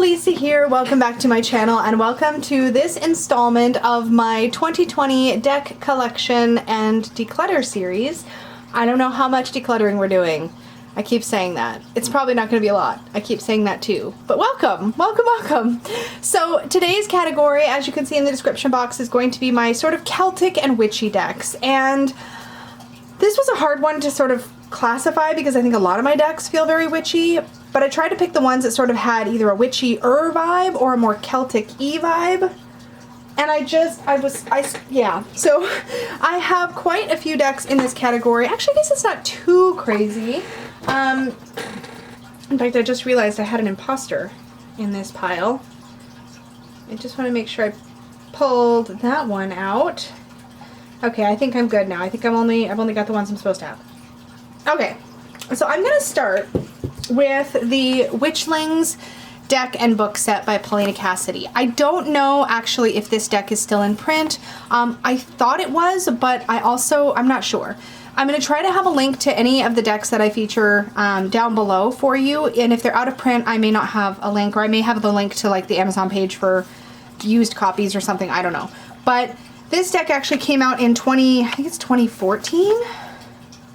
Lisa here. Welcome back to my channel and welcome to this installment of my 2020 deck collection and declutter series. I don't know how much decluttering we're doing. I keep saying that. It's probably not going to be a lot. I keep saying that too. But welcome, welcome, welcome. So today's category, as you can see in the description box, is going to be my sort of Celtic and witchy decks. And this was a hard one to sort of classify because I think a lot of my decks feel very witchy, but I tried to pick the ones that sort of had either a witchy-er vibe or a more Celtic-y vibe. And yeah. So I have quite a few decks in this category. Actually, I guess it's not too crazy. In fact, I just realized I had an imposter in this pile. I just want to make sure I pulled that one out. Okay, I think I'm good now. I think I've only got the ones I'm supposed to have. Okay, so I'm going to start with the Witchlings deck and book set by Paulina Cassidy. I don't know actually if this deck is still in print. I thought it was, but I'm not sure. I'm going to try to have a link to any of the decks that I feature down below for you, and if they're out of print, I may not have a link, or I may have the link to like the Amazon page for used copies or something, I don't know. But this deck actually came out in I think it's 2014?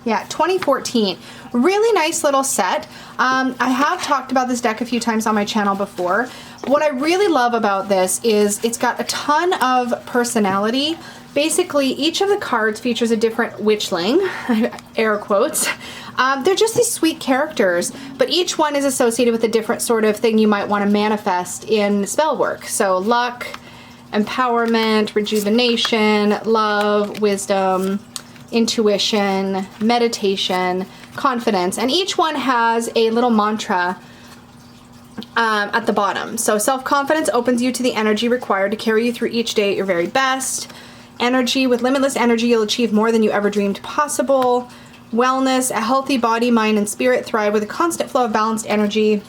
Yeah, 2014. Really nice little set. I have talked about this deck a few times on my channel before. What I really love about this is it's got a ton of personality. Basically, each of the cards features a different witchling, air quotes. They're just these sweet characters, but each one is associated with a different sort of thing you might want to manifest in spell work. So luck, empowerment, rejuvenation, love, wisdom, intuition, meditation, confidence, and each one has a little mantra at the bottom. So self-confidence opens you to the energy required to carry you through each day at your very best. Energy, with limitless energy, you'll achieve more than you ever dreamed possible. Wellness, a healthy body, mind, and spirit thrive with a constant flow of balanced energy.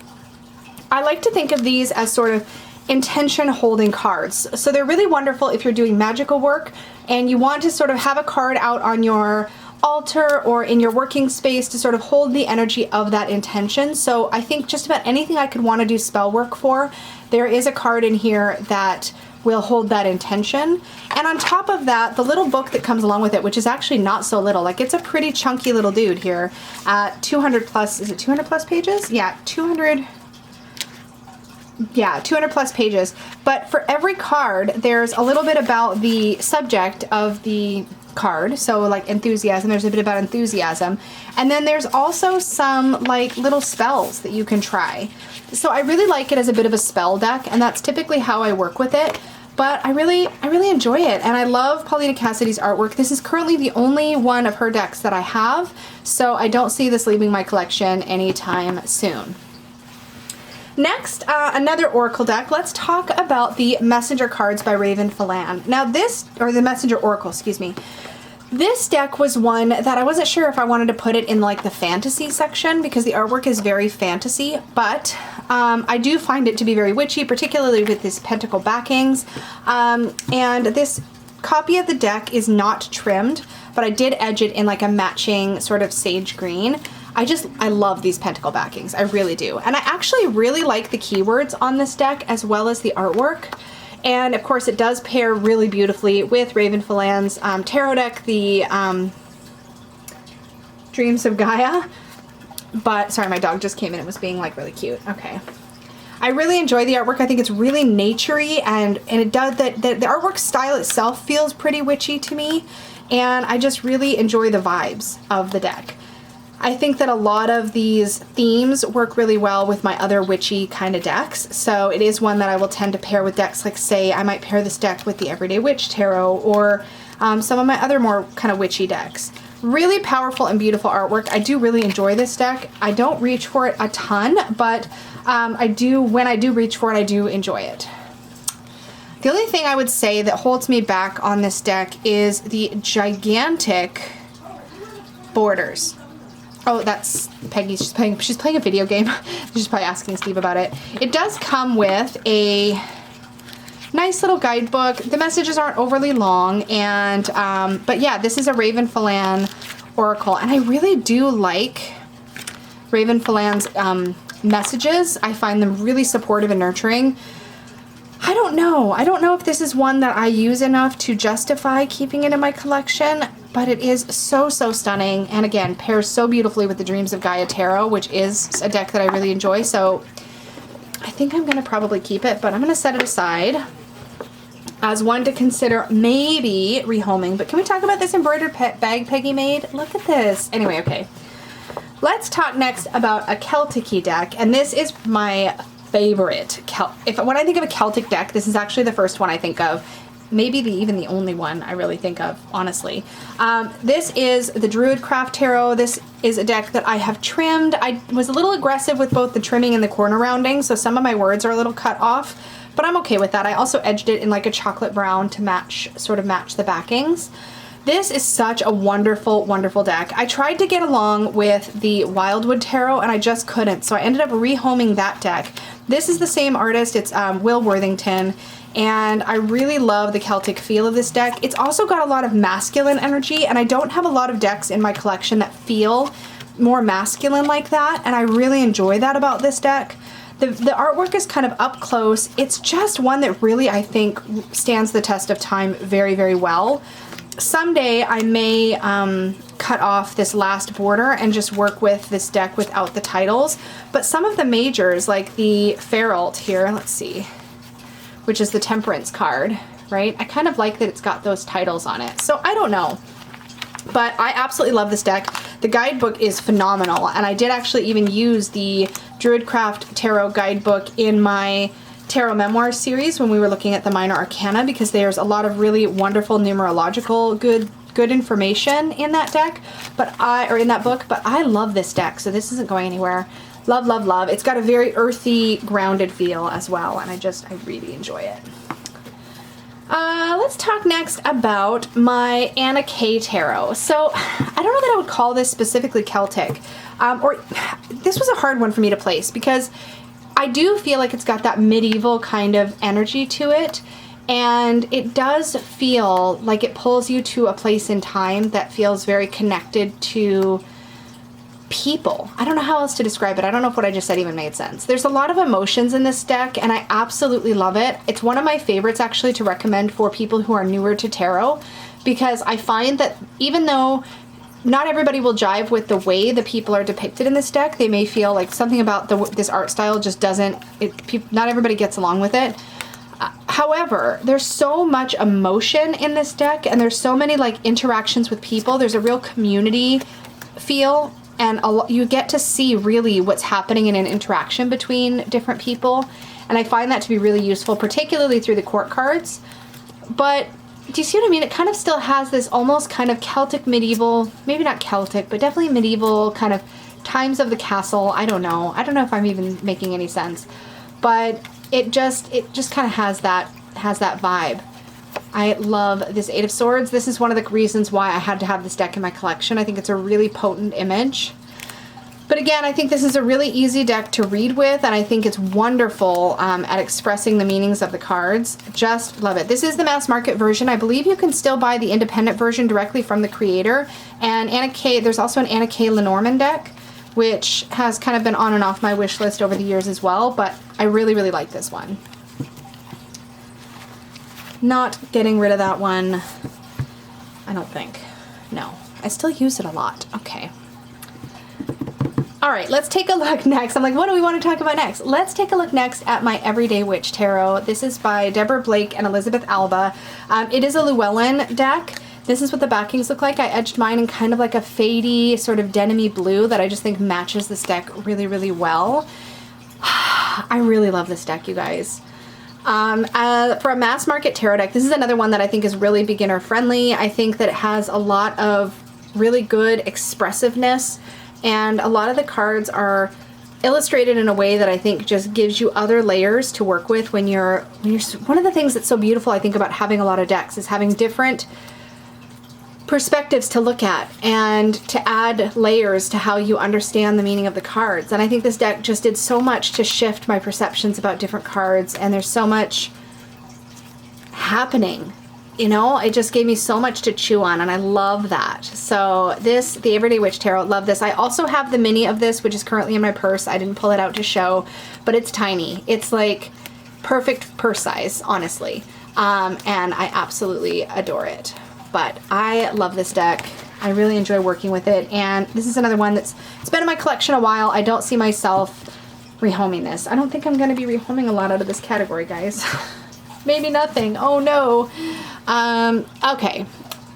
I like to think of these as sort of intention holding cards. So they're really wonderful if you're doing magical work and you want to sort of have a card out on your altar or in your working space to sort of hold the energy of that intention. So I think just about anything I could want to do spell work for, there is a card in here that will hold that intention. And on top of that, the little book that comes along with it, which is actually not so little, like it's a pretty chunky little dude here at 200 plus, is it 200 plus pages? Yeah, 200 plus pages. But for every card, there's a little bit about the subject of the card. So like enthusiasm, there's a bit about enthusiasm. And then there's also some like little spells that you can try. So I really like it as a bit of a spell deck, and that's typically how I work with it. But I really enjoy it, and I love Paulina Cassidy's artwork. This is currently the only one of her decks that I have, so I don't see this leaving my collection anytime soon. Next, another Oracle deck. Let's talk about the Messenger cards by Raven Phelan. Now the Messenger Oracle, excuse me. This deck was one that I wasn't sure if I wanted to put it in like the fantasy section because the artwork is very fantasy, but I do find it to be very witchy, particularly with these pentacle backings. And this copy of the deck is not trimmed, but I did edge it in like a matching sort of sage green. I love these pentacle backings. I really do. And I actually really like the keywords on this deck as well as the artwork. And of course it does pair really beautifully with Raven Phelan's tarot deck, the Dreams of Gaia. But, sorry, my dog just came in and was being like really cute. Okay. I really enjoy the artwork. I think it's really naturey, and it does that the artwork style itself feels pretty witchy to me. And I just really enjoy the vibes of the deck. I think that a lot of these themes work really well with my other witchy kind of decks, so it is one that I will tend to pair with decks like, say, I might pair this deck with the Everyday Witch Tarot or some of my other more kind of witchy decks. Really powerful and beautiful artwork. I do really enjoy this deck. I don't reach for it a ton, but when I do reach for it, I do enjoy it. The only thing I would say that holds me back on this deck is the gigantic borders. Oh, that's Peggy. She's playing a video game. She's probably asking Steve about it. It does come with a nice little guidebook. The messages aren't overly long, and but yeah, this is a Raven Phelan Oracle, and I really do like Raven Phelan's messages. I find them really supportive and nurturing. I don't know. I don't know if this is one that I use enough to justify keeping it in my collection, but it is so, so stunning. And again, pairs so beautifully with the Dreams of Gaia Tarot, which is a deck that I really enjoy. So I think I'm going to probably keep it, but I'm going to set it aside as one to consider maybe rehoming. But can we talk about this embroidered bag Peggy made? Look at this. Anyway, okay. Let's talk next about a Celtic-y deck, and this is my favorite. When I think of a Celtic deck, this is actually the first one I think of. Maybe even the only one I really think of, honestly. This is the Druid Craft Tarot. This is a deck that I have trimmed. I was a little aggressive with both the trimming and the corner rounding, so some of my words are a little cut off, but I'm okay with that. I also edged it in like a chocolate brown to sort of match the backings. This is such a wonderful, wonderful deck. I tried to get along with the Wildwood Tarot and I just couldn't, so I ended up rehoming that deck. This is the same artist. It's Will Worthington, and I really love the Celtic feel of this deck. It's also got a lot of masculine energy, and I don't have a lot of decks in my collection that feel more masculine like that, and I really enjoy that about this deck. The artwork is kind of up close. It's just one that really, I think, stands the test of time very, very well. Someday I may cut off this last border and just work with this deck without the titles, but some of the majors, like the Feralt here, let's see, which is the Temperance card, right? I kind of like that it's got those titles on it. So I don't know, but I absolutely love this deck. The guidebook is phenomenal, and I did actually even use the Druidcraft Tarot guidebook in my Tarot Memoir series when we were looking at the Minor Arcana, because there's a lot of really wonderful numerological good information in that deck, in that book, but I love this deck, so this isn't going anywhere. Love, love, love. It's got a very earthy, grounded feel as well, and I really enjoy it. Let's talk next about my Anna K Tarot. So I don't know that I would call this specifically Celtic, or this was a hard one for me to place because I do feel like it's got that medieval kind of energy to it, and it does feel like it pulls you to a place in time that feels very connected to people. I don't know how else to describe it. I don't know if what I just said even made sense. There's a lot of emotions in this deck, and I absolutely love it. It's one of my favorites actually to recommend for people who are newer to tarot, because I find that even though not everybody will jive with the way the people are depicted in this deck, they may feel like something about this art style just doesn't, not everybody gets along with it. However, there's so much emotion in this deck, and there's so many like interactions with people. There's a real community feel, and you get to see really what's happening in an interaction between different people, and I find that to be really useful, particularly through the court cards. But do you see what I mean? It kind of still has this almost kind of Celtic medieval, maybe not Celtic, but definitely medieval kind of times of the castle. I don't know if I'm even making any sense, but it just kind of has that vibe. I love this Eight of Swords. This is one of the reasons why I had to have this deck in my collection. I think it's a really potent image. But again, I think this is a really easy deck to read with, and I think it's wonderful at expressing the meanings of the cards. Just love it. This is the mass market version. I believe you can still buy the independent version directly from the creator. And Anna K, there's also an Anna K Lenormand deck, which has kind of been on and off my wish list over the years as well, but I really, really like this one. Not getting rid of that one, I don't think. No, I still use it a lot. Okay. All right, let's take a look next. I'm like, what do we want to talk about next? Let's take a look next at my Everyday Witch Tarot. This is by Deborah Blake and Elizabeth Alba. It is a Llewellyn deck. This is what the backings look like. I edged mine in kind of like a fadey sort of denim-y blue that I just think matches this deck really, really well. I really love this deck, you guys. For a mass market tarot deck, this is another one that I think is really beginner friendly. I think that it has a lot of really good expressiveness, and a lot of the cards are illustrated in a way that I think just gives you other layers to work with when you're one of the things that's so beautiful, I think, about having a lot of decks is having different perspectives to look at and to add layers to how you understand the meaning of the cards. And I think this deck just did so much to shift my perceptions about different cards, and there's so much happening you know, it just gave me so much to chew on, and I love that. So this, the Everyday Witch Tarot, love this. I also have the mini of this, which is currently in my purse. I didn't pull it out to show, but it's tiny. It's like perfect purse size, honestly. And I absolutely adore it. But I love this deck. I really enjoy working with it, and this is another one it's been in my collection a while. I don't see myself rehoming this. I don't think I'm going to be rehoming a lot out of this category, guys. Maybe nothing. Oh no. Okay,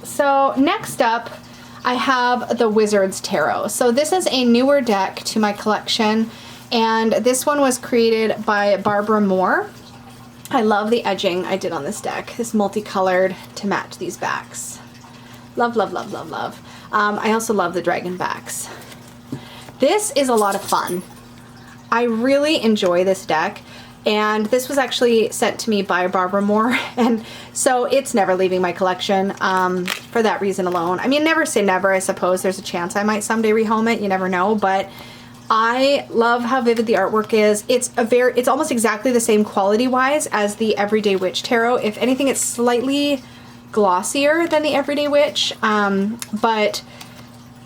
so next up I have the Wizard's Tarot. So this is a newer deck to my collection, and this one was created by Barbara Moore. I love the edging I did on this deck. This multicolored to match these backs. Love, love, love, love, love. I also love the dragon backs. This is a lot of fun. I really enjoy this deck, and this was actually sent to me by Barbara Moore, and so it's never leaving my collection for that reason alone. I mean, never say never. I suppose there's a chance I might someday rehome it. You never know, but I love how vivid the artwork is. It's almost exactly the same quality-wise as the Everyday Witch Tarot. If anything, it's slightly glossier than the Everyday Witch, but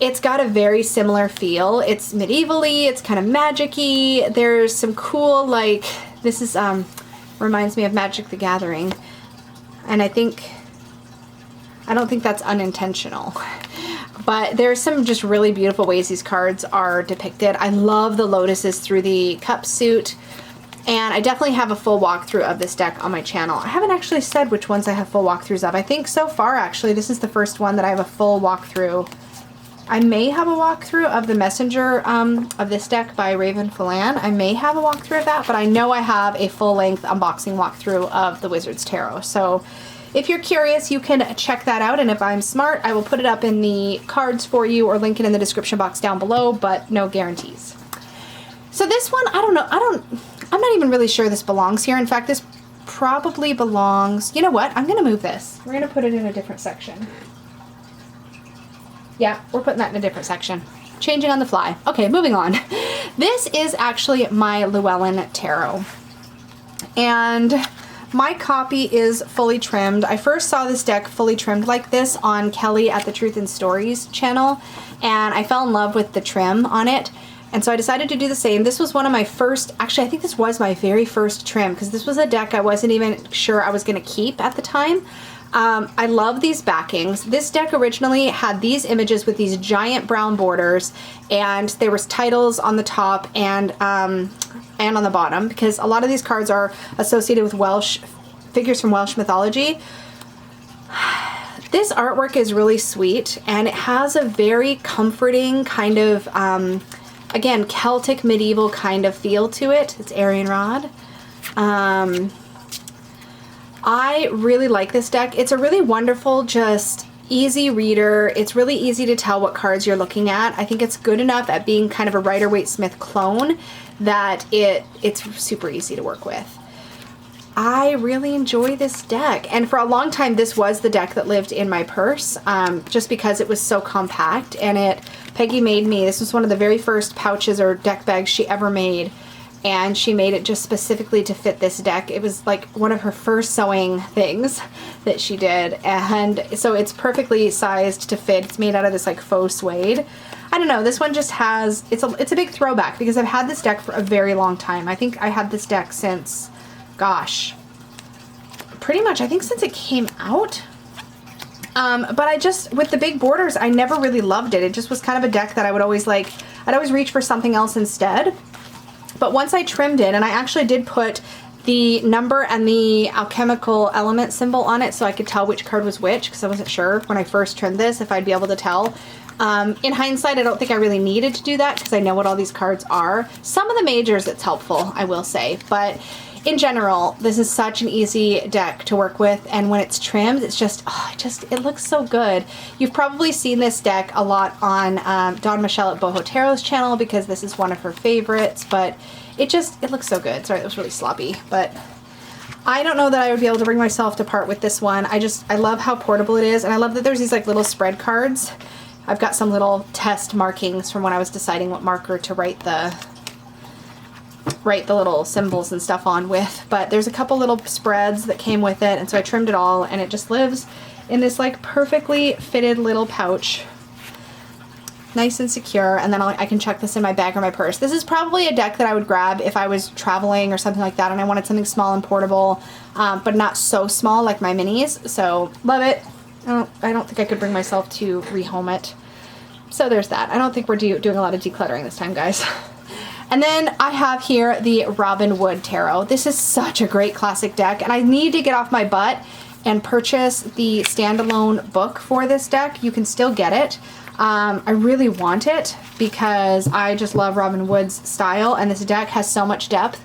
it's got a very similar feel. It's medievally, it's kind of magic-y. There's some cool, like, this is, reminds me of Magic the Gathering, and I don't think that's unintentional. But there's some just really beautiful ways these cards are depicted. I love the lotuses through the cup suit, and I definitely have a full walkthrough of this deck on my channel. I haven't actually said which ones I have full walkthroughs of. I think so far, actually, this is the first one that I have a full walkthrough. I may have a walkthrough of the Messenger of this deck by Raven Phelan. I may have a walkthrough of that, but I know I have a full-length unboxing walkthrough of the Wizard's Tarot. So if you're curious, you can check that out, and if I'm smart, I will put it up in the cards for you or link it in the description box down below, but no guarantees. So this one, I don't know. I'm not even really sure this belongs here. In fact, this probably belongs... You know what? I'm going to move this. We're going to put it in a different section. Yeah, we're putting that in a different section. Changing on the fly. Okay, moving on. This is actually my Llewellyn Tarot. And my copy is fully trimmed. I first saw this deck fully trimmed like this on Kelly at the Truth and Stories channel, and I fell in love with the trim on it. And so I decided to do the same. This was one of my first, actually I think this was my very first trim, because this was a deck I wasn't even sure I was going to keep at the time. I love these backings. This deck originally had these images with these giant brown borders, and there was titles on the top and on the bottom, because a lot of these cards are associated with Welsh figures from Welsh mythology. This artwork is really sweet, and it has a very comforting kind of again, Celtic medieval kind of feel to it. It's Arian Rod. I really like this deck. It's a really wonderful, just easy reader. It's really easy to tell what cards you're looking at. I think it's good enough at being kind of a Rider-Waite-Smith clone that it's super easy to work with. I really enjoy this deck, and for a long time this was the deck that lived in my purse, just because it was so compact, and Peggy made me, this was one of the very first pouches or deck bags she ever made, and she made it just specifically to fit this deck. It was like one of her first sewing things that she did, and so it's perfectly sized to fit. It's made out of this like faux suede. I don't know, this one just has, it's a big throwback, because I've had this deck for a very long time. I think I had this deck since, gosh, pretty much I think since it came out. But I just, with the big borders, I never really loved it. It just was kind of a deck that I would always like, I'd always reach for something else instead. But once I trimmed it, and I actually did put the number and the alchemical element symbol on it so I could tell which card was which, because I wasn't sure when I first trimmed this if I'd be able to tell. In hindsight, I don't think I really needed to do that because I know what all these cards are. Some of the majors, it's helpful, I will say, but in general, this is such an easy deck to work with, and when it's trimmed, it's just, oh, it looks so good. You've probably seen this deck a lot on Dawn Michelle at Boho Tarot's channel, because this is one of her favorites, but it looks so good. Sorry, that was really sloppy, but I don't know that I would be able to bring myself to part with this one. I love how portable it is, and I love that there's these like little spread cards. I've got some little test markings from when I was deciding what marker to write the write the little symbols and stuff on with, but there's a couple little spreads that came with it, and so I trimmed it all, and it just lives in this like perfectly fitted little pouch. Nice and secure, and then I can chuck this in my bag or my purse. This is probably a deck that I would grab if I was traveling or something like that and I wanted something small and portable, but not so small like my minis, so love it. I don't think I could bring myself to rehome it. So there's that. I don't think we're doing a lot of decluttering this time, guys. And then I have here the Robin Wood Tarot. This is such a great classic deck, and I need to get off my butt and purchase the standalone book for this deck. You can still get it. I really want it because I just love Robin Wood's style, and this deck has so much depth.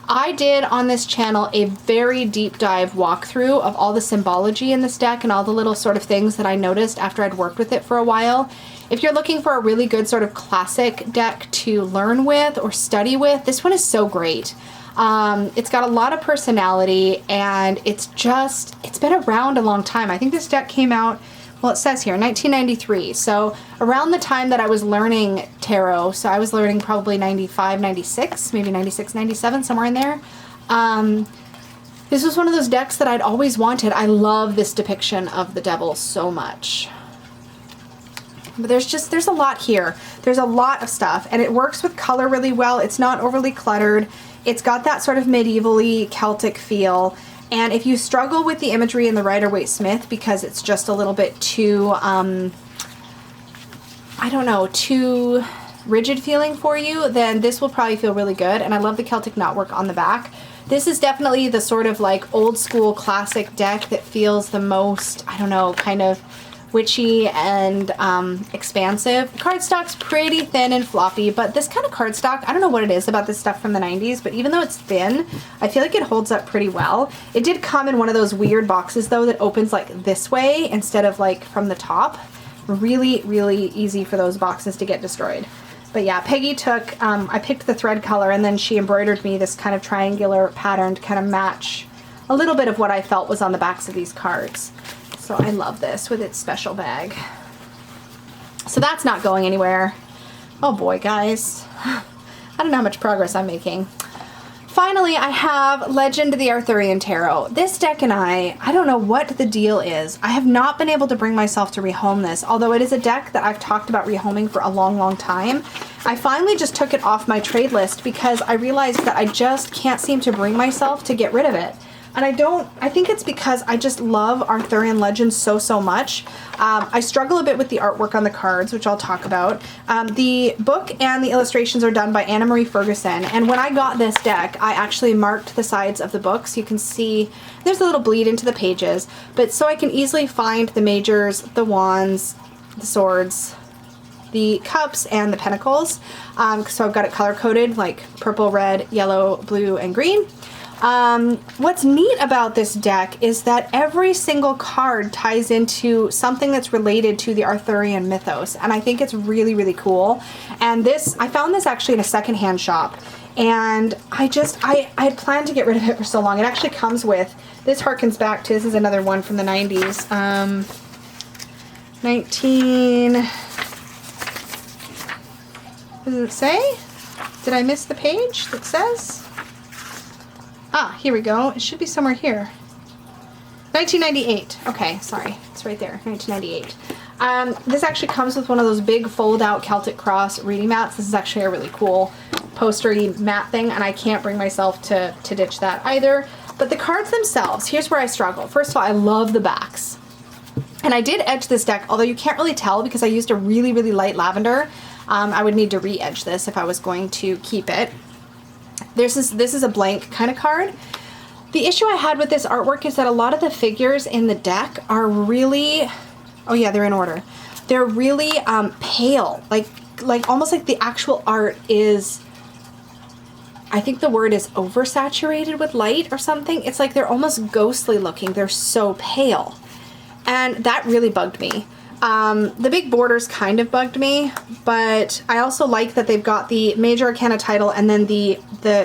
I did on this channel a very deep dive walkthrough of all the symbology in this deck and all the little sort of things that I noticed after I'd worked with it for a while. If you're looking for a really good sort of classic deck to learn with or study with, this one is so great. It's got a lot of personality, and it's been around a long time. I think this deck came out, well, it says here 1993, so around the time that I was learning tarot, so I was learning probably 95, 96, maybe 96, 97, somewhere in there. This was one of those decks that I'd always wanted. I love this depiction of the devil so much. But there's a lot here. There's a lot of stuff, and it works with color really well. It's not overly cluttered. It's got that sort of medievally Celtic feel. And if you struggle with the imagery in the Rider-Waite-Smith because it's just a little bit too, I don't know, too rigid feeling for you, then this will probably feel really good. And I love the Celtic knotwork on the back. This is definitely the sort of like old school classic deck that feels the most, I don't know, kind of witchy and expansive. Cardstock's pretty thin and floppy, but this kind of cardstock, I don't know what it is about this stuff from the 90s, but even though it's thin, I feel like it holds up pretty well. It did come in one of those weird boxes though that opens like this way instead of like from the top. Really, really easy for those boxes to get destroyed. But yeah, Peggy took, I picked the thread color, and then she embroidered me this kind of triangular pattern to kind of match a little bit of what I felt was on the backs of these cards. So I love this with its special bag. So that's not going anywhere. Oh boy, guys. I don't know how much progress I'm making. Finally, I have Legend of the Arthurian Tarot. This deck and I don't know what the deal is. I have not been able to bring myself to rehome this, although it is a deck that I've talked about rehoming for a long, long time. I finally just took it off my trade list because I realized that I just can't seem to bring myself to get rid of it. And I think it's because I just love Arthurian legends so, so much. I struggle a bit with the artwork on the cards, which I'll talk about. The book and the illustrations are done by Anna Marie Ferguson. And when I got this deck, I actually marked the sides of the book so you can see there's a little bleed into the pages. But so I can easily find the majors, the wands, the swords, the cups, and the pentacles. So I've got it color-coded like purple, red, yellow, blue, and green. What's neat about this deck is that every single card ties into something that's related to the Arthurian mythos, and I think it's really, really cool. And I found this actually in a secondhand shop, and I had planned to get rid of it for so long. It actually comes with, this harkens back to, this is another one from the 90s, 19, what does it say? Did I miss the page that says? Ah, here we go. It should be somewhere here. 1998. Okay, sorry. It's right there. 1998. This actually comes with one of those big fold-out Celtic Cross reading mats. This is actually a really cool postery mat thing, and I can't bring myself to ditch that either. But the cards themselves, here's where I struggle. First of all, I love the backs. And I did edge this deck, although you can't really tell because I used a really, really light lavender. I would need to re-edge this if I was going to keep it. This is a blank kind of card. The issue I had with this artwork is that a lot of the figures in the deck are really, oh yeah, they're in order. They're really pale, like almost like the actual art is, I think the word is oversaturated with light or something. It's like they're almost ghostly looking. They're so pale. And that really bugged me. The big borders kind of bugged me, but I also like that they've got the Major Arcana title and then the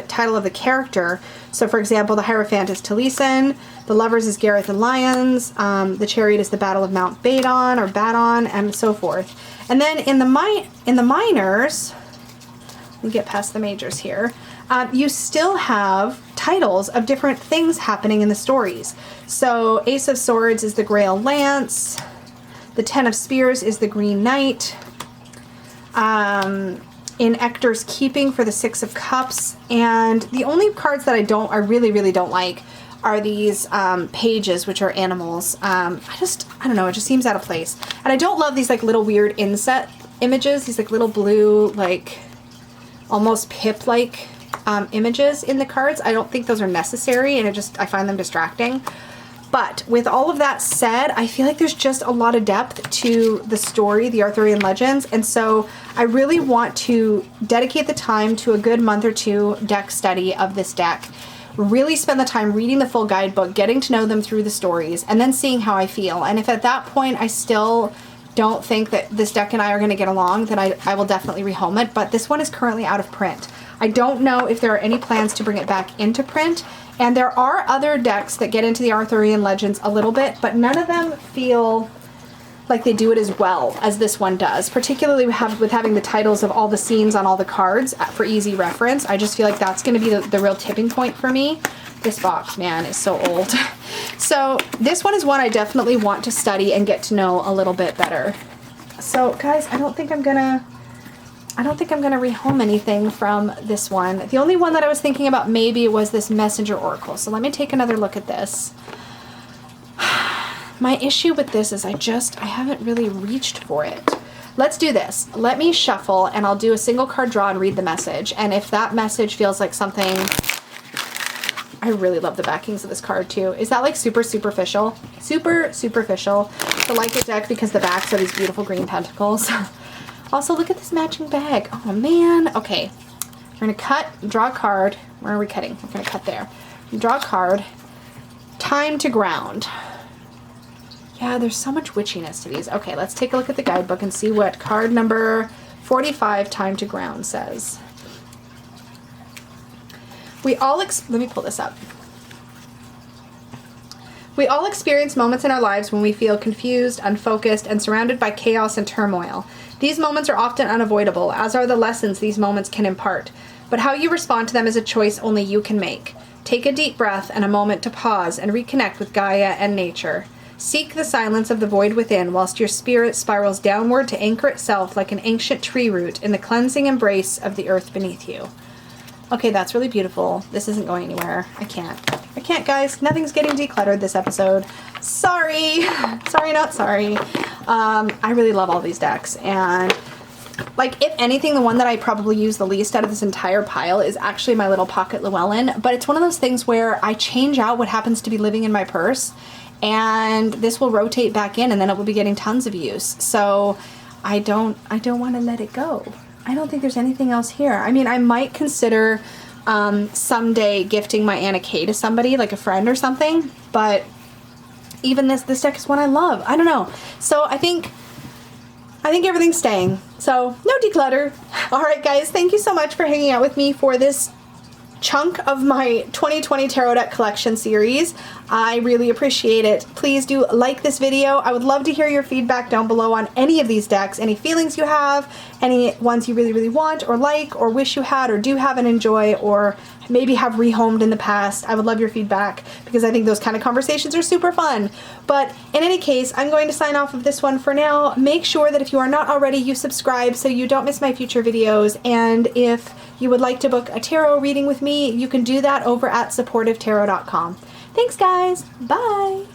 title of the character. So for example, the Hierophant is Taliesin, the Lovers is Gareth and Lyons, the Chariot is the Battle of Mount Badon or Badon, and so forth. And then in the minors, let me get past the majors here. you still have titles of different things happening in the stories. So Ace of Swords is the Grail Lance. The Ten of Spears is the Green Knight. In Ector's Keeping for the Six of Cups. And the only cards that I really, really don't like are these pages, which are animals. I don't know, it just seems out of place. And I don't love these like little weird inset images, these like little blue, like almost pip-like images in the cards. I don't think those are necessary, and I find them distracting. But with all of that said, I feel like there's just a lot of depth to the story, the Arthurian Legends, and so I really want to dedicate the time to a good month or two deck study of this deck. Really spend the time reading the full guidebook, getting to know them through the stories, and then seeing how I feel. And if at that point I still don't think that this deck and I are going to get along, then I will definitely rehome it. But this one is currently out of print. I don't know if there are any plans to bring it back into print. And there are other decks that get into the Arthurian Legends a little bit, but none of them feel like they do it as well as this one does, particularly with having the titles of all the scenes on all the cards for easy reference. I just feel like that's going to be the real tipping point for me. This box, man, is so old. So this one is one I definitely want to study and get to know a little bit better. So guys, I don't think I'm gonna rehome anything from this one. The only one that I was thinking about maybe was this Messenger Oracle. So let me take another look at this. My issue with this is I haven't really reached for it. Let's do this. Let me shuffle and I'll do a single card draw and read the message. And if that message feels like something, I really love the backings of this card too. Is that like super superficial? Super superficial. To like a deck because the backs are these beautiful green pentacles. Also, look at this matching bag. Oh, man. Okay. We're going to draw a card. Where are we cutting? We're going to cut there. Draw a card. Time to ground. Yeah, there's so much witchiness to these. Okay, let's take a look at the guidebook and see what card number 45, Time to Ground, says. Let me pull this up. We all experience moments in our lives when we feel confused, unfocused, and surrounded by chaos and turmoil. These moments are often unavoidable, as are the lessons these moments can impart. But how you respond to them is a choice only you can make. Take a deep breath and a moment to pause and reconnect with Gaia and nature. Seek the silence of the void within whilst your spirit spirals downward to anchor itself like an ancient tree root in the cleansing embrace of the earth beneath you. Okay, that's really beautiful. This isn't going anywhere. I can't, guys. Nothing's getting decluttered this episode. Sorry. Sorry, not sorry. I really love all these decks. And, like, if anything, the one that I probably use the least out of this entire pile is actually my little pocket Llewellyn. But it's one of those things where I change out what happens to be living in my purse. And this will rotate back in, and then it will be getting tons of use. So I don't want to let it go. I don't think there's anything else here. I mean, I might consider someday gifting my Anna Kay to somebody, like a friend or something, but even this deck is one I love. I don't know. So I think everything's staying. So no declutter. All right, guys, thank you so much for hanging out with me for this chunk of my 2020 tarot deck collection series. I really appreciate it. Please do like this video. I would love to hear your feedback down below on any of these decks, any feelings you have, any ones you really, really want or like or wish you had or do have and enjoy or maybe have rehomed in the past. I would love your feedback because I think those kind of conversations are super fun. But in any case, I'm going to sign off of this one for now. Make sure that if you are not already, you subscribe so you don't miss my future videos. And if you would like to book a tarot reading with me, you can do that over at supportivetarot.com. Thanks, guys. Bye.